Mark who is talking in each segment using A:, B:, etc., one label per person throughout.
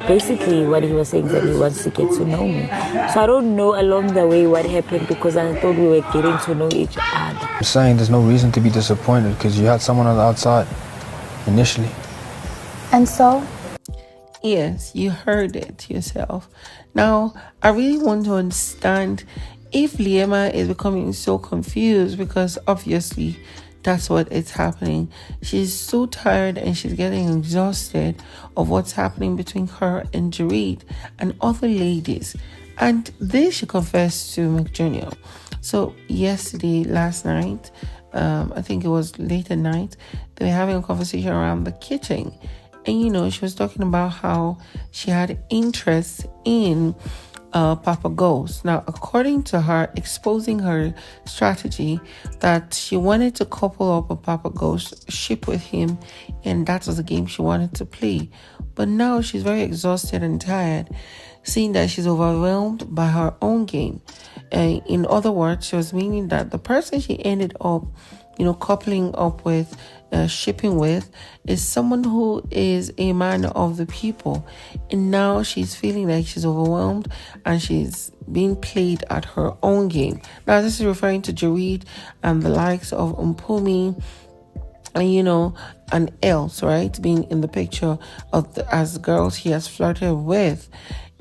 A: basically what he was saying, that he wants to get to know me. So I don't know along the way what happened, because I thought we were getting to know each other.
B: I'm saying there's no reason to be disappointed because you had someone on the outside initially.
C: And so?
D: Yes, you heard it yourself. Now, I really want to understand if Liema is becoming so confused, because obviously that's what is happening. She's so tired and she's getting exhausted of what's happening between her and Jareed and other ladies. And this she confessed to McJunior. So last night, I think it was late at night, they were having a conversation around the kitchen. And, she was talking about how she had interest in Papaghost. Now, according to her, exposing her strategy that she wanted to couple up a Papaghost, ship with him, and that was the game she wanted to play. But now she's very exhausted and tired, seeing that she's overwhelmed by her own game. In other words, she was meaning that the person she ended up, coupling up with, shipping with, is someone who is a man of the people, and now she's feeling like she's overwhelmed and she's being played at her own game. Now this is referring to Jareed and the likes of Mpumi and and else, right, being in the picture of as girls he has flirted with.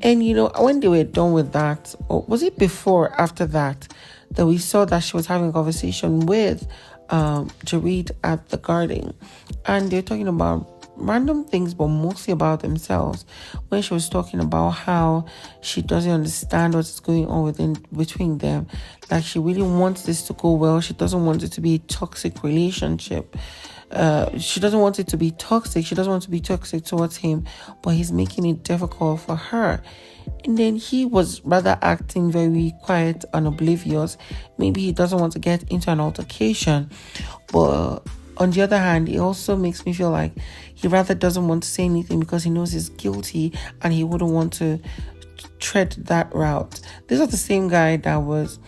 D: And when they were done with that, or was it before or after that we saw that she was having a conversation with Jareed at the garden, and they're talking about random things, but mostly about themselves. When she was talking about how she doesn't understand what's going on between them, like she really wants this to go well. She doesn't want it to be a toxic relationship. She doesn't want it to be toxic. She doesn't want to be toxic towards him, but he's making it difficult for her. And then he was rather acting very quiet and oblivious. Maybe he doesn't want to get into an altercation. But on the other hand, it also makes me feel like he rather doesn't want to say anything because he knows he's guilty and he wouldn't want to tread that route. This is the same guy that was,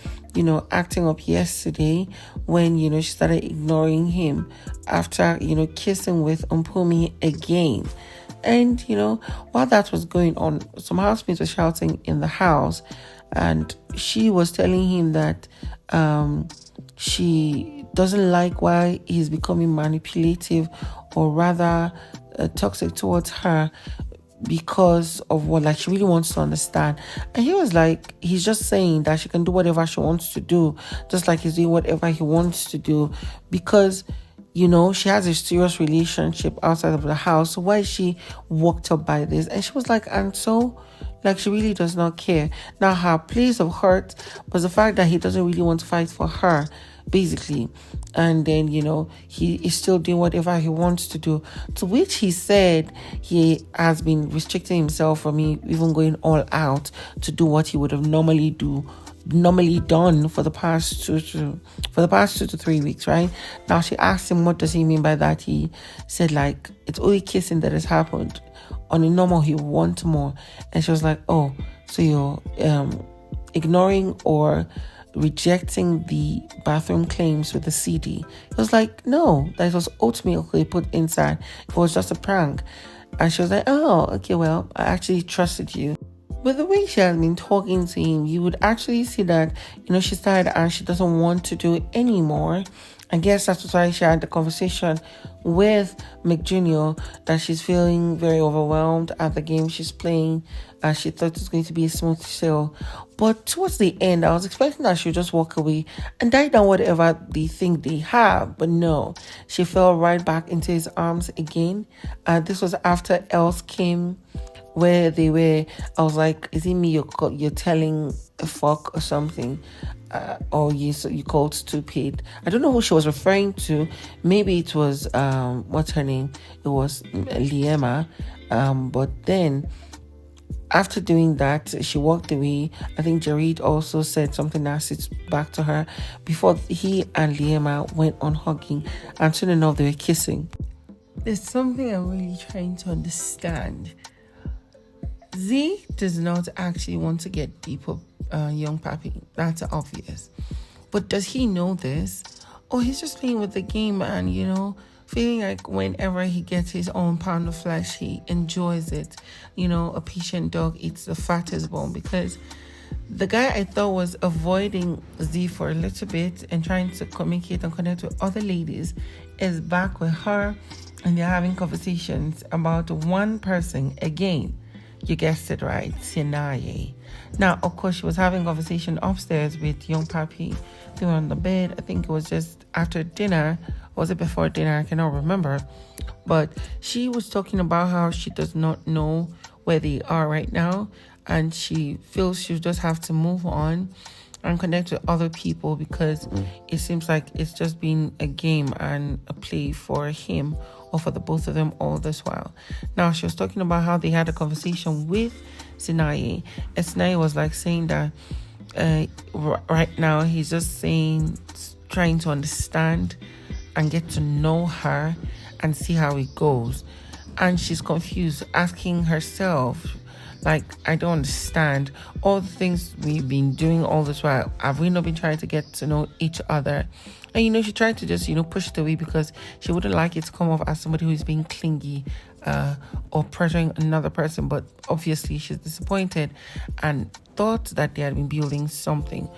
D: acting up yesterday when, she started ignoring him after, kissing with Mpumi again. And, while that was going on, some housemates were shouting in the house, and she was telling him that she doesn't like why he's becoming manipulative, or rather toxic towards her, because of what, like, she really wants to understand. And he was like, he's just saying that she can do whatever she wants to do, just like he's doing whatever he wants to do, because she has a serious relationship outside of the house. So why is she worked up by this? And she was like, and so, like, she really does not care. Now, her place of hurt was the fact that he doesn't really want to fight for her, basically. And then, he is still doing whatever he wants to do. To which he said he has been restricting himself from even going all out to do what he would have normally done for the past 2 to 3 weeks, right? Now she asked him, what does he mean by that? He said, like, it's only kissing that has happened. On a normal, he wants more. And she was like, oh, so you're ignoring or rejecting the bathroom claims with the CD? He was like, no, that was oatmeal they put inside. It was just a prank. And she was like, oh, okay, well, I actually trusted you. But the way she has been talking to him, you would actually see that, she's tired and she doesn't want to do it anymore. I guess that's why she had the conversation with McJunior, that she's feeling very overwhelmed at the game she's playing, and she thought it was going to be a smooth sail. But towards the end, I was expecting that she would just walk away and die down whatever they think they have. But no, she fell right back into his arms again. This was after else came, where I was like, is it me you're telling a fuck or something? Or you called stupid. I don't know who she was referring to. Maybe it was, what's her name? It was Liema. But then, after doing that, she walked away. I think Jareed also said something nasty back to her before he and Liema went on hugging. And soon enough, they were kissing. There's something I'm really trying to understand. Z does not actually want to get deep with young Papi. That's obvious. But does he know this? Or he's just playing with the game and, feeling like whenever he gets his own pound of flesh, he enjoys it. You know, a patient dog eats the fattest bone, because the guy I thought was avoiding Z for a little bit and trying to communicate and connect with other ladies is back with her, and they're having conversations about one person again. You guessed it right, Sinaye. Now, of course, she was having a conversation upstairs with young Papi. They were on the bed. I think it was just after dinner. Or was it before dinner? I cannot remember. But she was talking about how she does not know where they are right now, and she feels she'll just have to move on and connect with other people, because it seems like it's just been a game and a play for him or for the both of them all this while. Now, she was talking about how they had a conversation with Sinaye, and Sinaye was like saying that right now he's just trying to understand and get to know her and see how it goes. And she's confused, asking herself, like, I don't understand all the things we've been doing all this while. Have we not been trying to get to know each other? And, she tried to just, push it away, because she wouldn't like it to come off as somebody who is being clingy or pressuring another person. But obviously she's disappointed and thought that they had been building something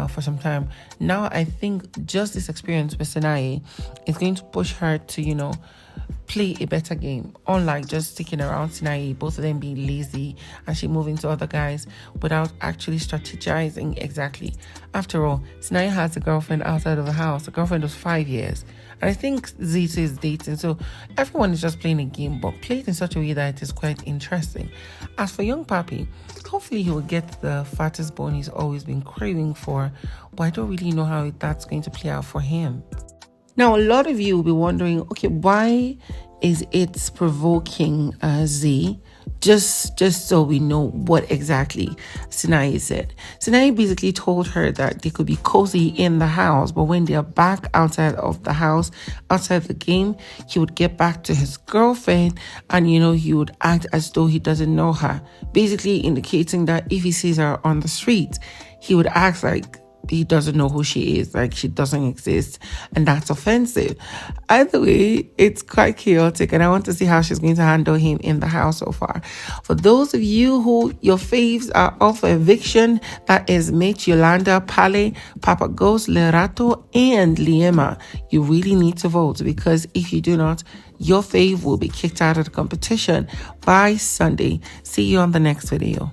D: for some time. Now, I think just this experience with Sinaye is going to push her to, play a better game, unlike just sticking around Sinaye, both of them being lazy and she moving to other guys without actually strategizing exactly. After all, Sinaye has a girlfriend outside of the house, a girlfriend of 5 years, and I think Z is dating, so everyone is just playing a game, but played in such a way that it is quite interesting. As for young Papi, hopefully he will get the fattest bone he's always been craving for, but I don't really know how that's going to play out for him. Now, a lot of you will be wondering, okay, why is it provoking Z? Just so we know what exactly Sinaye said. Sinaye basically told her that they could be cozy in the house, but when they are back outside of the house, outside the game, he would get back to his girlfriend and, he would act as though he doesn't know her. Basically indicating that if he sees her on the street, he would act like he doesn't know who she is, like she doesn't exist, and that's offensive. Either way, it's quite chaotic, and I want to see how she's going to handle him in the house so far. For those of you who your faves are up for eviction, that is Mate, Yolanda, Pale, Papaghost, Lerato, and Liema, you really need to vote, because if you do not, your fave will be kicked out of the competition by Sunday. See you on the next video.